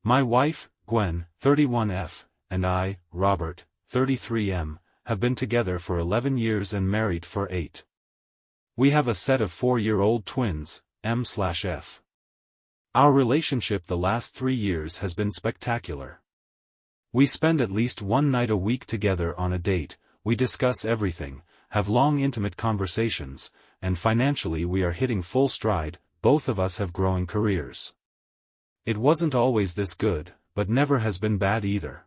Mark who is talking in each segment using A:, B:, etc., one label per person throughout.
A: My wife, Gwen, 31F, and I, Robert, 33M, have been together for 11 years and married for 8. We have a set of 4-year-old twins, M/F. Our relationship the last 3 years has been spectacular. We spend at least one night a week together on a date, we discuss everything, have long intimate conversations, and financially we are hitting full stride. Both of us have growing careers. It wasn't always this good, but never has been bad either.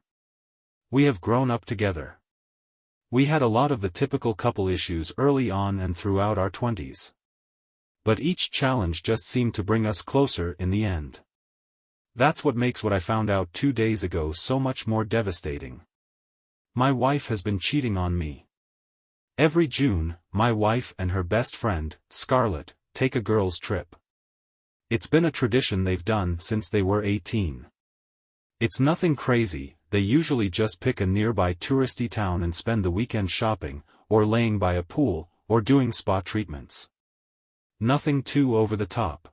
A: We have grown up together. We had a lot of the typical couple issues early on and throughout our 20s. But each challenge just seemed to bring us closer in the end. That's what makes what I found out 2 days ago so much more devastating. My wife has been cheating on me. Every June, my wife and her best friend, Scarlett, take a girls' trip. It's been a tradition they've done since they were 18. It's nothing crazy, they usually just pick a nearby touristy town and spend the weekend shopping, or laying by a pool, or doing spa treatments. Nothing too over the top.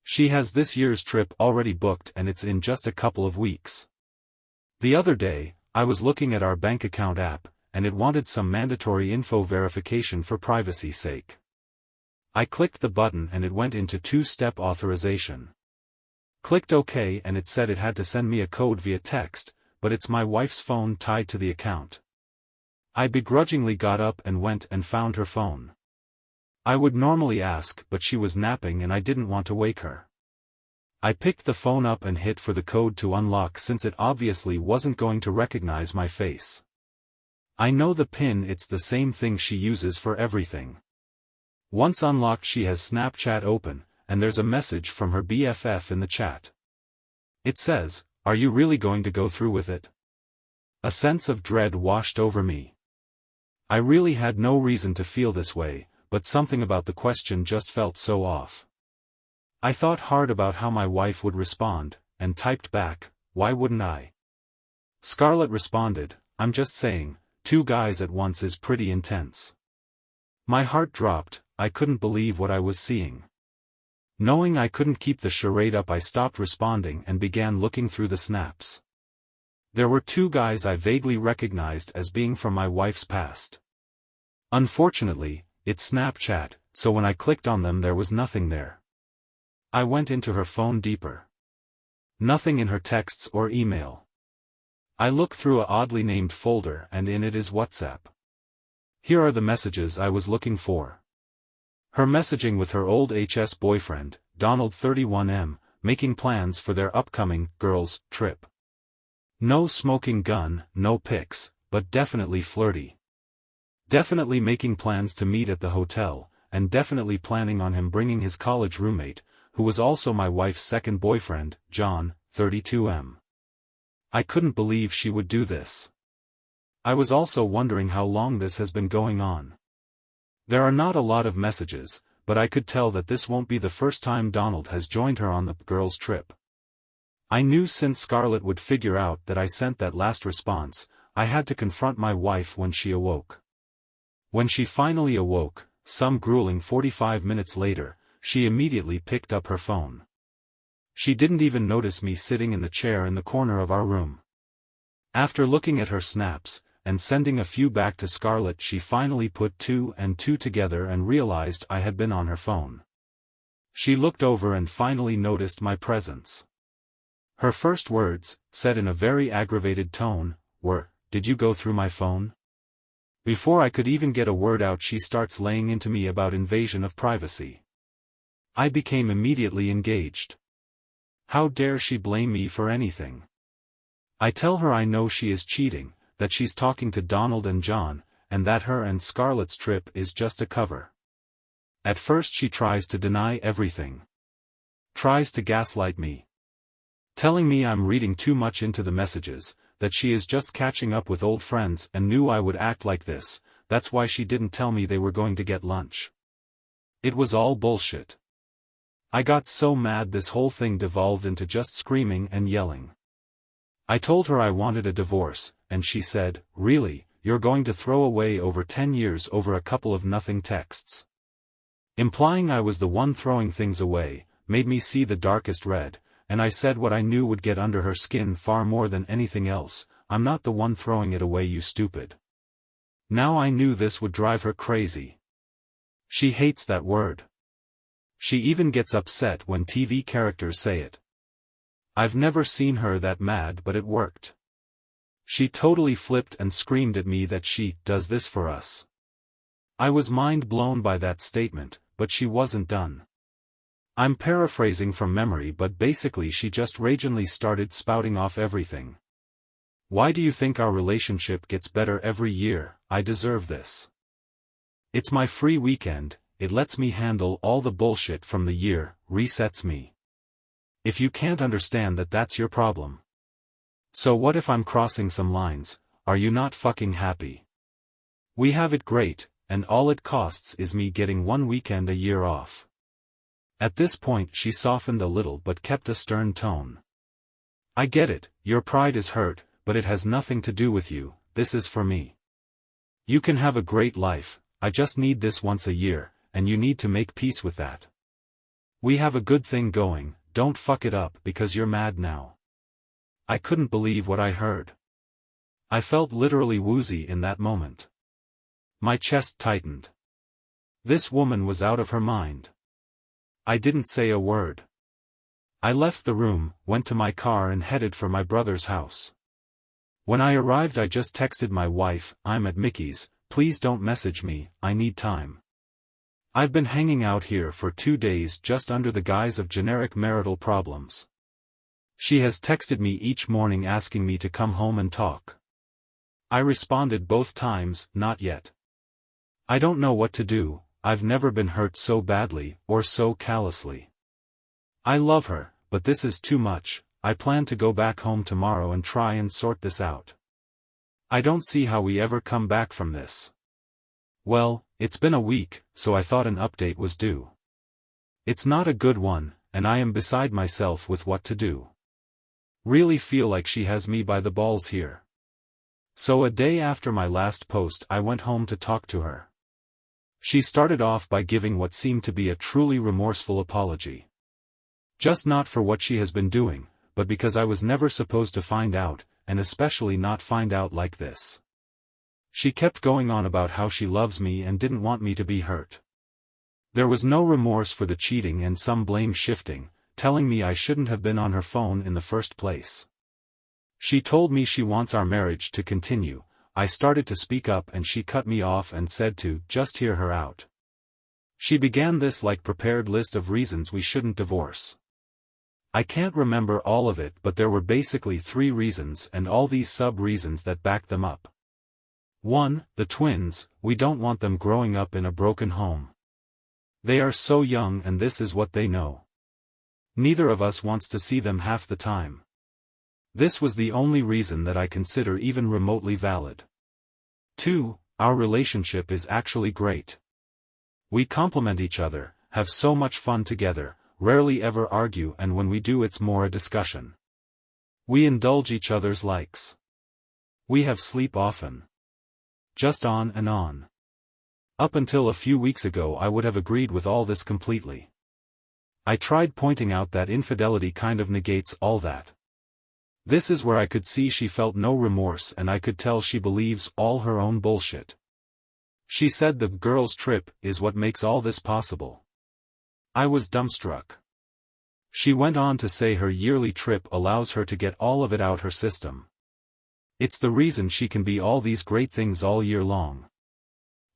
A: She has this year's trip already booked and it's in just a couple of weeks. The other day, I was looking at our bank account app, and it wanted some mandatory info verification for privacy's sake. I clicked the button and it went into 2-step authorization. Clicked OK and it said it had to send me a code via text, but it's my wife's phone tied to the account. I begrudgingly got up and went and found her phone. I would normally ask, but she was napping and I didn't want to wake her. I picked the phone up and hit for the code to unlock since it obviously wasn't going to recognize my face. I know the PIN, it's the same thing she uses for everything. Once unlocked she has Snapchat open, and there's a message from her BFF in the chat. It says, "Are you really going to go through with it?" A sense of dread washed over me. I really had no reason to feel this way, but something about the question just felt so off. I thought hard about how my wife would respond, and typed back, "Why wouldn't I?" Scarlett responded, "I'm just saying, 2 guys at once is pretty intense." My heart dropped, I couldn't believe what I was seeing. Knowing I couldn't keep the charade up, I stopped responding and began looking through the snaps. There were 2 guys I vaguely recognized as being from my wife's past. Unfortunately, it's Snapchat, so when I clicked on them there was nothing there. I went into her phone deeper. Nothing in her texts or email. I looked through a oddly named folder and in it is WhatsApp. Here are the messages I was looking for. Her messaging with her old HS boyfriend, Donald 31M, making plans for their upcoming girls' trip. No smoking gun, no pics, but definitely flirty. Definitely making plans to meet at the hotel, and definitely planning on him bringing his college roommate, who was also my wife's second boyfriend, John, 32M. I couldn't believe she would do this. I was also wondering how long this has been going on. There are not a lot of messages, but I could tell that this won't be the first time Donald has joined her on the girls' trip. I knew since Scarlett would figure out that I sent that last response, I had to confront my wife when she awoke. When she finally awoke, some grueling 45 minutes later, she immediately picked up her phone. She didn't even notice me sitting in the chair in the corner of our room. After looking at her snaps, and sending a few back to Scarlett, she finally put 2 and 2 together and realized I had been on her phone. She looked over and finally noticed my presence. Her first words, said in a very aggravated tone, were, "Did you go through my phone?" Before I could even get a word out she starts laying into me about invasion of privacy. I became immediately engaged. How dare she blame me for anything? I tell her I know she is cheating, that she's talking to Donald and John, and that her and Scarlett's trip is just a cover. At first she tries to deny everything. Tries to gaslight me. Telling me I'm reading too much into the messages, that she is just catching up with old friends and knew I would act like this, that's why she didn't tell me they were going to get lunch. It was all bullshit. I got so mad this whole thing devolved into just screaming and yelling. I told her I wanted a divorce, and she said, "Really, you're going to throw away over 10 years over a couple of nothing texts?" Implying I was the one throwing things away, made me see the darkest red, and I said what I knew would get under her skin far more than anything else: "I'm not the one throwing it away, you stupid." Now I knew this would drive her crazy. She hates that word. She even gets upset when TV characters say it. I've never seen her that mad, but it worked. She totally flipped and screamed at me that she does this for us. I was mind blown by that statement, but she wasn't done. I'm paraphrasing from memory, but basically she just ragingly started spouting off everything. "Why do you think our relationship gets better every year? I deserve this. It's my free weekend, it lets me handle all the bullshit from the year, resets me. If you can't understand that, that's your problem. So what if I'm crossing some lines? Are you not fucking happy? We have it great, and all it costs is me getting one weekend a year off." At this point she softened a little but kept a stern tone. "I get it, your pride is hurt, but it has nothing to do with you, this is for me. You can have a great life, I just need this once a year, and you need to make peace with that. We have a good thing going, don't fuck it up because you're mad now." I couldn't believe what I heard. I felt literally woozy in that moment. My chest tightened. This woman was out of her mind. I didn't say a word. I left the room, went to my car and headed for my brother's house. When I arrived I just texted my wife, "I'm at Mickey's, please don't message me, I need time. I've been hanging out here for 2 days just under the guise of generic marital problems." She has texted me each morning asking me to come home and talk. I responded both times, "Not yet. I don't know what to do, I've never been hurt so badly, or so callously. I love her, but this is too much, I plan to go back home tomorrow and try and sort this out. I don't see how we ever come back from this." Well, it's been a week, so I thought an update was due. It's not a good one, and I am beside myself with what to do. Really feel like she has me by the balls here. So a day after my last post I went home to talk to her. She started off by giving what seemed to be a truly remorseful apology. Just not for what she has been doing, but because I was never supposed to find out, and especially not find out like this. She kept going on about how she loves me and didn't want me to be hurt. There was no remorse for the cheating and some blame shifting, telling me I shouldn't have been on her phone in the first place. She told me she wants our marriage to continue. I started to speak up and she cut me off and said to just hear her out. She began this like prepared list of reasons we shouldn't divorce. I can't remember all of it, but there were basically 3 reasons and all these sub-reasons that backed them up. 1. The twins, we don't want them growing up in a broken home. They are so young and this is what they know. Neither of us wants to see them half the time. This was the only reason that I consider even remotely valid. 2. Our relationship is actually great. We complement each other, have so much fun together, rarely ever argue, and when we do it's more a discussion. We indulge each other's likes. We have sleep often. Just on and on. Up until a few weeks ago I would have agreed with all this completely. I tried pointing out that infidelity kind of negates all that. This is where I could see she felt no remorse and I could tell she believes all her own bullshit. She said the girls' trip is what makes all this possible. I was dumbstruck. She went on to say her yearly trip allows her to get all of it out her system. It's the reason she can be all these great things all year long.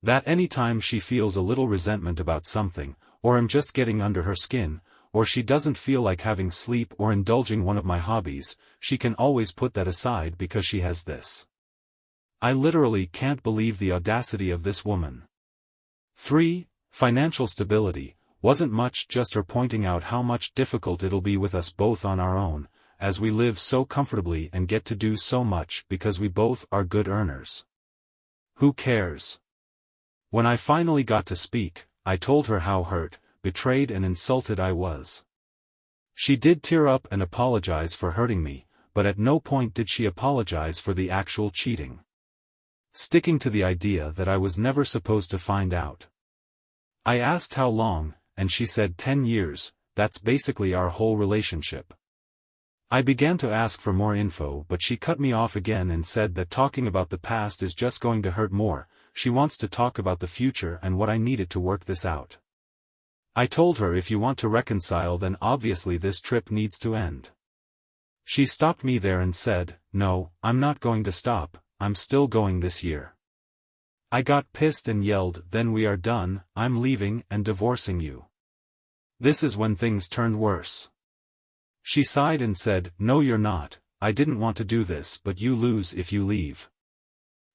A: That anytime she feels a little resentment about something, or I'm just getting under her skin, or she doesn't feel like having sleep or indulging one of my hobbies, she can always put that aside because she has this. I literally can't believe the audacity of this woman. 3. Financial stability, wasn't much, just her pointing out how much difficult it'll be with us both on our own, as we live so comfortably and get to do so much because we both are good earners. Who cares? When I finally got to speak, I told her how hurt, betrayed and insulted I was. She did tear up and apologize for hurting me, but at no point did she apologize for the actual cheating. Sticking to the idea that I was never supposed to find out. I asked how long, and she said 10 years, that's basically our whole relationship. I began to ask for more info, but she cut me off again and said that talking about the past is just going to hurt more. She wants to talk about the future and what I needed to work this out. I told her if you want to reconcile then obviously this trip needs to end. She stopped me there and said, "No, I'm not going to stop, I'm still going this year." I got pissed and yelled, "Then we are done, I'm leaving and divorcing you." This is when things turned worse. She sighed and said, "No you're not, I didn't want to do this but you lose if you leave.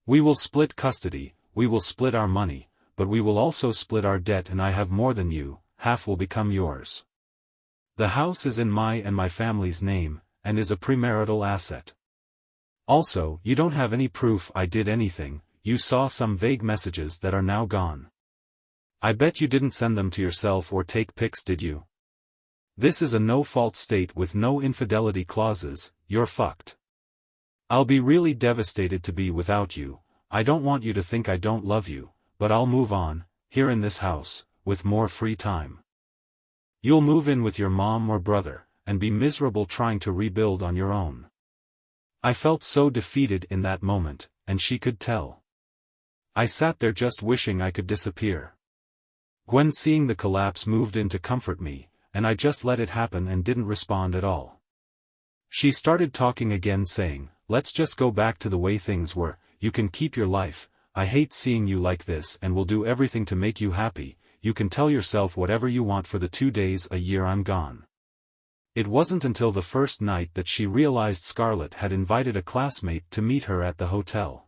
A: We will split custody, we will split our money, but we will also split our debt and I have more than you, half will become yours. The house is in my and my family's name, and is a premarital asset. Also, you don't have any proof I did anything, you saw some vague messages that are now gone. I bet you didn't send them to yourself or take pics, did you? This is a no-fault state with no infidelity clauses, you're fucked. I'll be really devastated to be without you, I don't want you to think I don't love you, but I'll move on, here in this house, with more free time. You'll move in with your mom or brother, and be miserable trying to rebuild on your own." I felt so defeated in that moment, and she could tell. I sat there just wishing I could disappear. Gwen, seeing the collapse, moved in to comfort me, and I just let it happen and didn't respond at all. She started talking again saying, "Let's just go back to the way things were, you can keep your life, I hate seeing you like this and will do everything to make you happy, you can tell yourself whatever you want for the 2 days a year I'm gone." It wasn't until the first night that she realized Scarlett had invited a classmate to meet her at the hotel.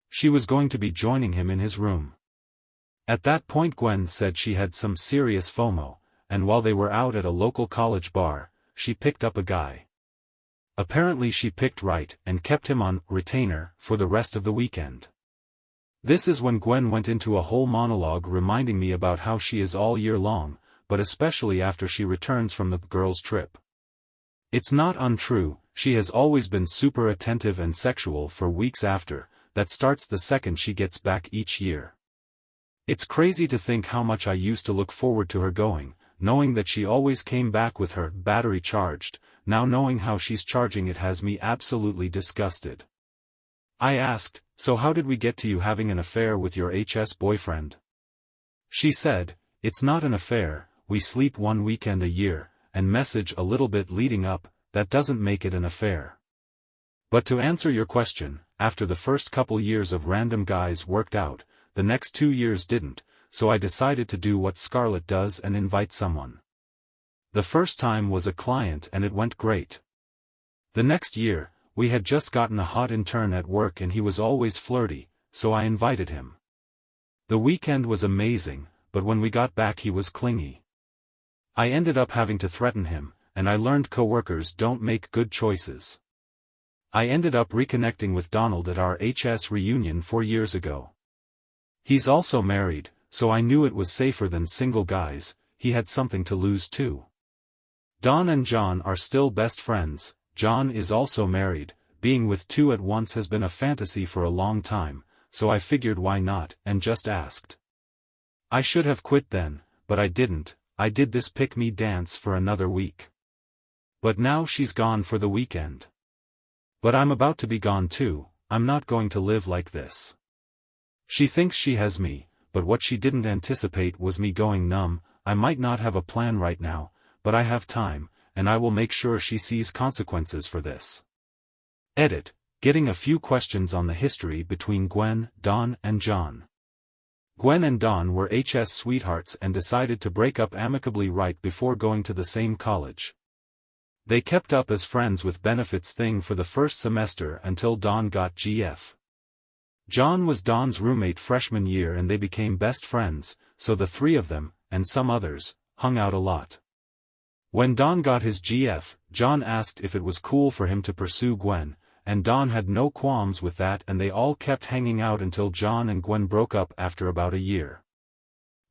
A: She was going to be joining him in his room. At that point Gwen said she had some serious FOMO, and while they were out at a local college bar, she picked up a guy. Apparently she picked right and kept him on retainer for the rest of the weekend. This is when Gwen went into a whole monologue reminding me about how she is all year long, but especially after she returns from the girls' trip. It's not untrue, she has always been super attentive and sexual for weeks after, that starts the second she gets back each year. It's crazy to think how much I used to look forward to her going, knowing that she always came back with her battery charged, now knowing how she's charging it has me absolutely disgusted. I asked, "So how did we get to you having an affair with your HS boyfriend?" She said, "It's not an affair, we sleep one weekend a year, and message a little bit leading up, that doesn't make it an affair." But to answer your question, after the first couple years of random guys worked out, the next 2 years didn't, so I decided to do what Scarlett does and invite someone. The first time was a client and it went great. The next year, we had just gotten a hot intern at work and he was always flirty, so I invited him. The weekend was amazing, but when we got back he was clingy. I ended up having to threaten him, and I learned coworkers don't make good choices. I ended up reconnecting with Donald at our HS reunion 4 years ago. He's also married, so I knew it was safer than single guys, he had something to lose too. Don and John are still best friends. John is also married, being with 2 at once has been a fantasy for a long time, so I figured why not, and just asked. I should have quit then, but I didn't, I did this pick-me dance for another week. But now she's gone for the weekend. But I'm about to be gone too, I'm not going to live like this. She thinks she has me, but what she didn't anticipate was me going numb. I might not have a plan right now, but I have time, and I will make sure she sees consequences for this. Edit, getting a few questions on the history between Gwen, Don and John. Gwen and Don were HS sweethearts and decided to break up amicably right before going to the same college. They kept up as friends with benefits thing for the first semester until Don got GF. John was Don's roommate freshman year and they became best friends, so the 3 of them, and some others, hung out a lot. When Don got his GF, John asked if it was cool for him to pursue Gwen, and Don had no qualms with that and they all kept hanging out until John and Gwen broke up after about a year.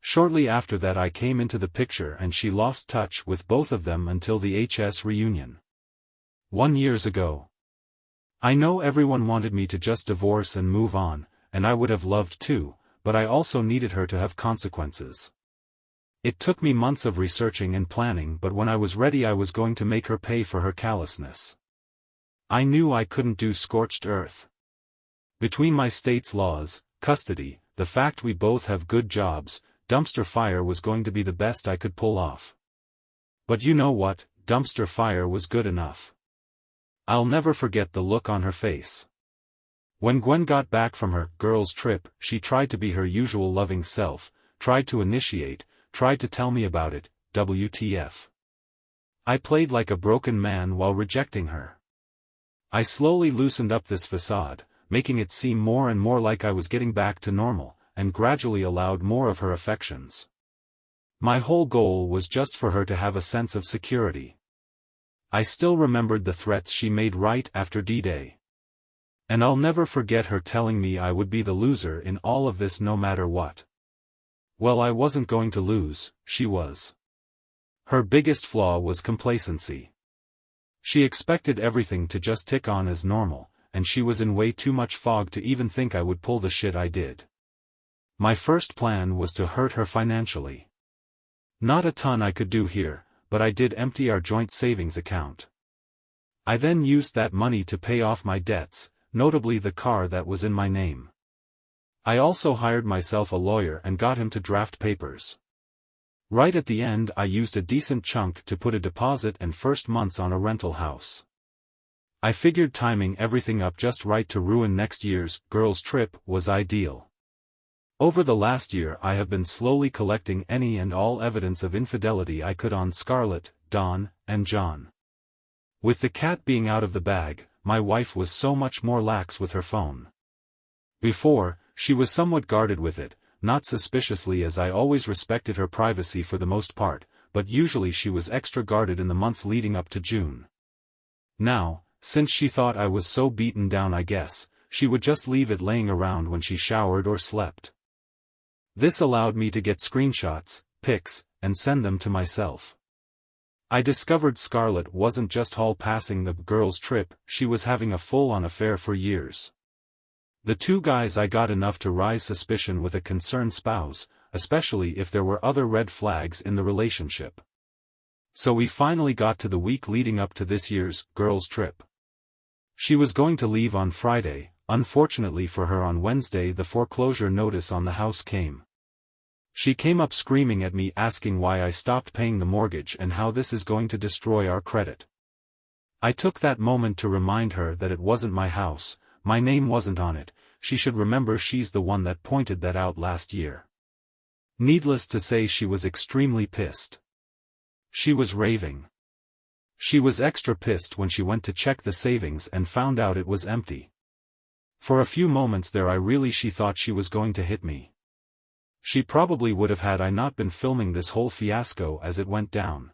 A: Shortly after that I came into the picture and she lost touch with both of them until the HS reunion. 1 year ago. I know everyone wanted me to just divorce and move on, and I would have loved to, but I also needed her to have consequences. It took me months of researching and planning, but when I was ready I was going to make her pay for her callousness. I knew I couldn't do scorched earth. Between my state's laws, custody, the fact we both have good jobs, dumpster fire was going to be the best I could pull off. But you know what, dumpster fire was good enough. I'll never forget the look on her face. When Gwen got back from her girls' trip, she tried to be her usual loving self, tried to initiate, tried to tell me about it, WTF. I played like a broken man while rejecting her. I slowly loosened up this facade, making it seem more and more like I was getting back to normal, and gradually allowed more of her affections. My whole goal was just for her to have a sense of security. I still remembered the threats she made right after D-Day. And I'll never forget her telling me I would be the loser in all of this no matter what. Well, I wasn't going to lose, she was. Her biggest flaw was complacency. She expected everything to just tick on as normal, and she was in way too much fog to even think I would pull the shit I did. My first plan was to hurt her financially. Not a ton I could do here, but I did empty our joint savings account. I then used that money to pay off my debts, notably the car that was in my name. I also hired myself a lawyer and got him to draft papers. Right at the end I used a decent chunk to put a deposit and first months on a rental house. I figured timing everything up just right to ruin next year's girls' trip was ideal. Over the last year I have been slowly collecting any and all evidence of infidelity I could on Scarlett, Dawn, and John. With the cat being out of the bag, my wife was so much more lax with her phone. Before, she was somewhat guarded with it, not suspiciously as I always respected her privacy for the most part, but usually she was extra guarded in the months leading up to June. Now, since she thought I was so beaten down I guess, she would just leave it laying around when she showered or slept. This allowed me to get screenshots, pics, and send them to myself. I discovered Scarlett wasn't just hall-passing the girls' trip, she was having a full-on affair for years. The two guys I got enough to raise suspicion with a concerned spouse, especially if there were other red flags in the relationship. So we finally got to the week leading up to this year's girls' trip. She was going to leave on Friday. Unfortunately for her, on Wednesday the foreclosure notice on the house came. She came up screaming at me asking why I stopped paying the mortgage and how this is going to destroy our credit. I took that moment to remind her that it wasn't my house, my name wasn't on it, she should remember she's the one that pointed that out last year. Needless to say, she was extremely pissed. She was raving. She was extra pissed when she went to check the savings and found out it was empty. For a few moments there she thought she was going to hit me. She probably would have had I not been filming this whole fiasco as it went down.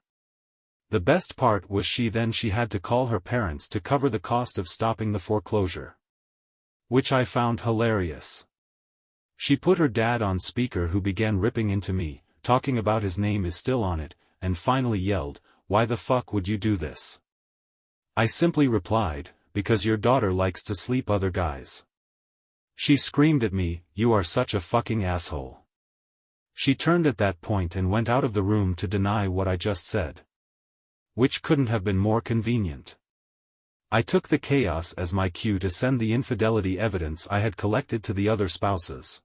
A: The best part was she had to call her parents to cover the cost of stopping the foreclosure. Which I found hilarious. She put her dad on speaker, who began ripping into me, talking about his name is still on it, and finally yelled, "Why the fuck would you do this?" I simply replied, "Because your daughter likes to sleep other guys." She screamed at me, "You are such a fucking asshole." She turned at that point and went out of the room to deny what I just said. Which couldn't have been more convenient. I took the chaos as my cue to send the infidelity evidence I had collected to the other spouses.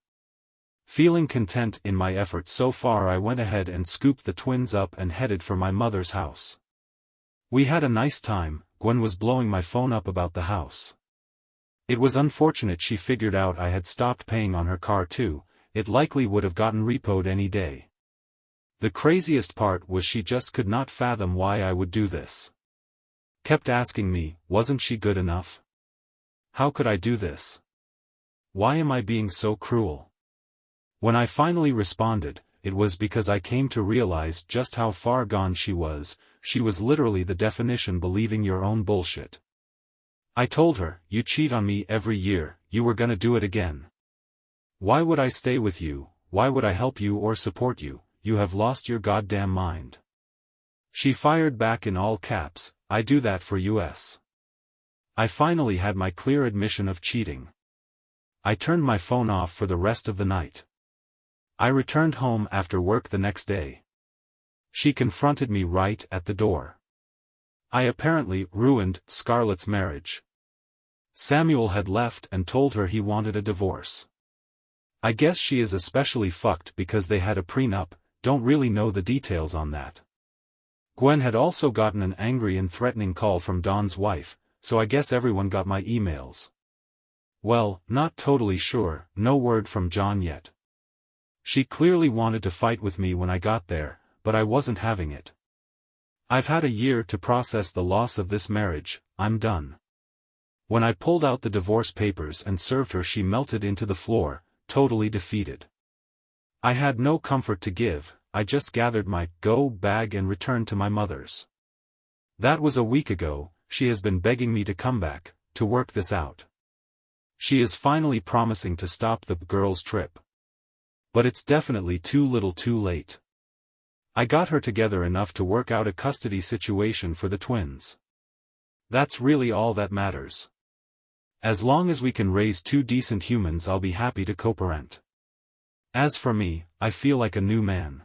A: Feeling content in my efforts so far, I went ahead and scooped the twins up and headed for my mother's house. We had a nice time. Gwen was blowing my phone up about the house. It was unfortunate she figured out I had stopped paying on her car too, it likely would have gotten repoed any day. The craziest part was she just could not fathom why I would do this. Kept asking me, wasn't she good enough? How could I do this? Why am I being so cruel? When I finally responded, it was because I came to realize just how far gone she was literally the definition believing your own bullshit. I told her, "You cheat on me every year, you were gonna do it again. Why would I stay with you, why would I help you or support you, you have lost your goddamn mind." She fired back in all caps, "I do that for US." I finally had my clear admission of cheating. I turned my phone off for the rest of the night. I returned home after work the next day. She confronted me right at the door. I apparently ruined Scarlett's marriage. Samuel had left and told her he wanted a divorce. I guess she is especially fucked because they had a prenup, don't really know the details on that. Gwen had also gotten an angry and threatening call from Don's wife, so I guess everyone got my emails. Well, not totally sure, no word from John yet. She clearly wanted to fight with me when I got there, but I wasn't having it. I've had a year to process the loss of this marriage, I'm done. When I pulled out the divorce papers and served her, she melted into the floor, totally defeated. I had no comfort to give, I just gathered my go bag and returned to my mother's. That was a week ago. She has been begging me to come back, to work this out. She is finally promising to stop the girls' trip. But it's definitely too little too late. I got her together enough to work out a custody situation for the twins. That's really all that matters. As long as we can raise two decent humans, I'll be happy to co-parent. As for me, I feel like a new man.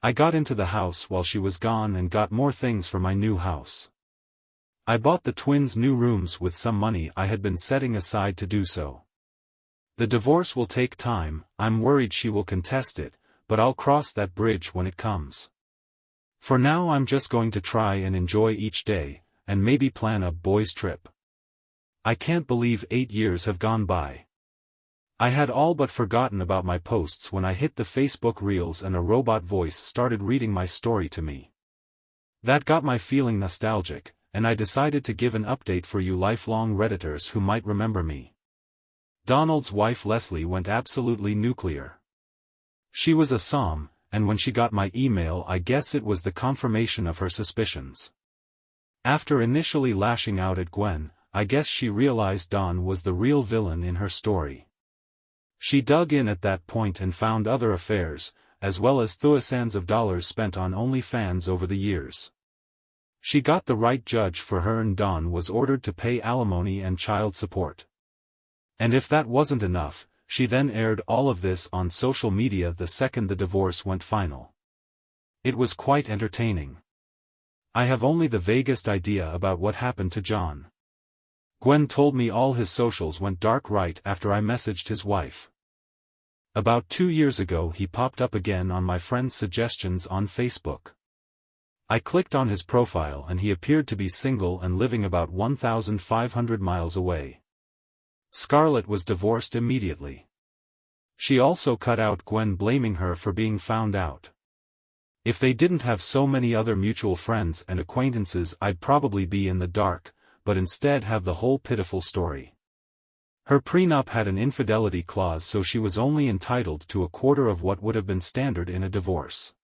A: I got into the house while she was gone and got more things for my new house. I bought the twins new rooms with some money I had been setting aside to do so. The divorce will take time, I'm worried she will contest it, but I'll cross that bridge when it comes. For now I'm just going to try and enjoy each day, and maybe plan a boys' trip. I can't believe 8 years have gone by. I had all but forgotten about my posts when I hit the Facebook Reels and a robot voice started reading my story to me. That got my feeling nostalgic, and I decided to give an update for you lifelong Redditors who might remember me. Donald's wife Leslie went absolutely nuclear. She was a Psalm, and when she got my email I guess it was the confirmation of her suspicions. After initially lashing out at Gwen, I guess she realized Don was the real villain in her story. She dug in at that point and found other affairs, as well as thousands of dollars spent on OnlyFans over the years. She got the right judge for her and Don was ordered to pay alimony and child support. And if that wasn't enough, she then aired all of this on social media the second the divorce went final. It was quite entertaining. I have only the vaguest idea about what happened to John. Gwen told me all his socials went dark right after I messaged his wife. About 2 years ago he popped up again on my friend's suggestions on Facebook. I clicked on his profile and he appeared to be single and living about 1,500 miles away. Scarlett was divorced immediately. She also cut out Gwen blaming her for being found out. If they didn't have so many other mutual friends and acquaintances I'd probably be in the dark, but instead have the whole pitiful story. Her prenup had an infidelity clause, so she was only entitled to a quarter of what would have been standard in a divorce.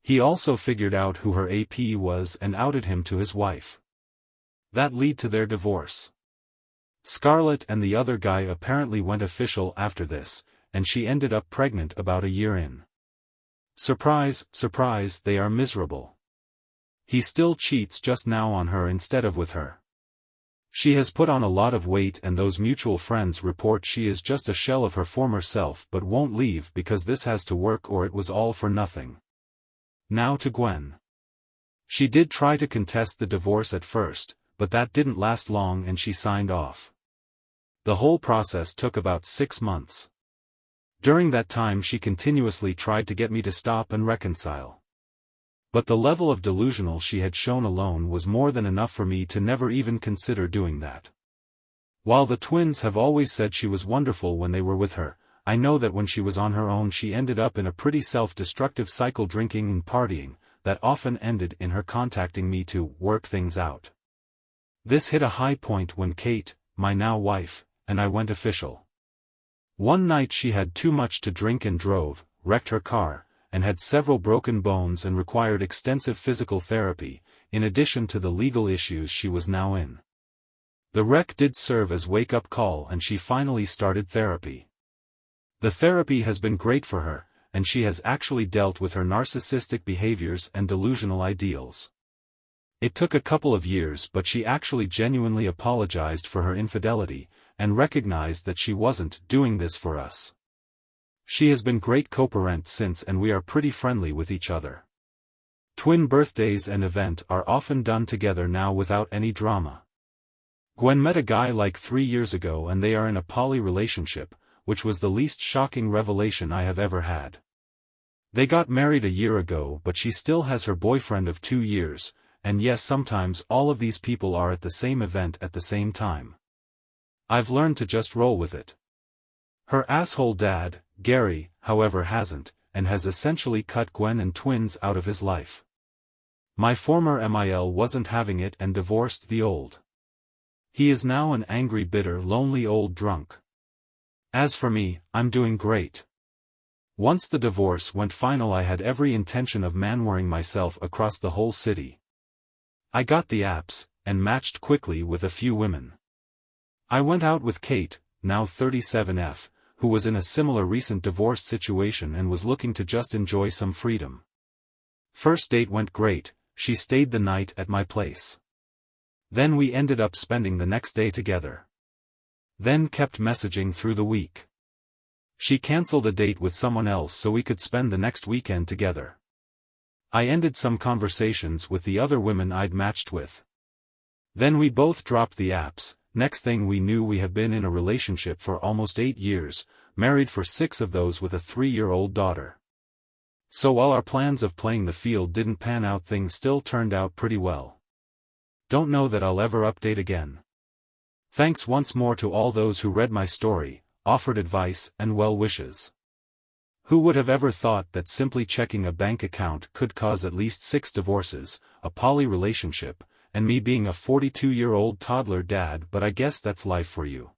A: He also figured out who her AP was and outed him to his wife. That led to their divorce. Scarlett and the other guy apparently went official after this, and she ended up pregnant about a year in. Surprise, surprise, they are miserable. He still cheats just now on her instead of with her. She has put on a lot of weight and those mutual friends report she is just a shell of her former self but won't leave because this has to work or it was all for nothing. Now to Gwen. She did try to contest the divorce at first, but that didn't last long and she signed off. The whole process took about 6 months. During that time she continuously tried to get me to stop and reconcile. But the level of delusional she had shown alone was more than enough for me to never even consider doing that. While the twins have always said she was wonderful when they were with her, I know that when she was on her own she ended up in a pretty self-destructive cycle, drinking and partying, that often ended in her contacting me to work things out. This hit a high point when Kate, my now wife, and I went official. One night she had too much to drink and drove, wrecked her car, and had several broken bones and required extensive physical therapy, in addition to the legal issues she was now in. The wreck did serve as wake-up call and she finally started therapy. The therapy has been great for her, and she has actually dealt with her narcissistic behaviors and delusional ideals. It took a couple of years, but she actually genuinely apologized for her infidelity, and recognized that she wasn't doing this for us. She has been great co-parent since and we are pretty friendly with each other. Twin birthdays and event are often done together now without any drama. Gwen met a guy like 3 years ago and they are in a poly relationship, which was the least shocking revelation I have ever had. They got married a year ago but she still has her boyfriend of 2 years, and yes, sometimes all of these people are at the same event at the same time. I've learned to just roll with it. Her asshole dad, Gary, however hasn't, and has essentially cut Gwen and twins out of his life. My former MIL wasn't having it and divorced the old. He is now an angry, bitter, lonely old drunk. As for me, I'm doing great. Once the divorce went final I had every intention of manwaring myself across the whole city. I got the apps, and matched quickly with a few women. I went out with Kate, now 37F, who was in a similar recent divorce situation and was looking to just enjoy some freedom. First date went great, she stayed the night at my place. Then we ended up spending the next day together. Then kept messaging through the week. She cancelled a date with someone else so we could spend the next weekend together. I ended some conversations with the other women I'd matched with. Then we both dropped the apps. Next thing we knew we have been in a relationship for almost 8 years, married for 6 of those with a 3-year-old daughter. So while our plans of playing the field didn't pan out, things still turned out pretty well. Don't know that I'll ever update again. Thanks once more to all those who read my story, offered advice and well wishes. Who would have ever thought that simply checking a bank account could cause at least 6 divorces, a poly relationship, and me being a 42-year-old toddler dad, but I guess that's life for you.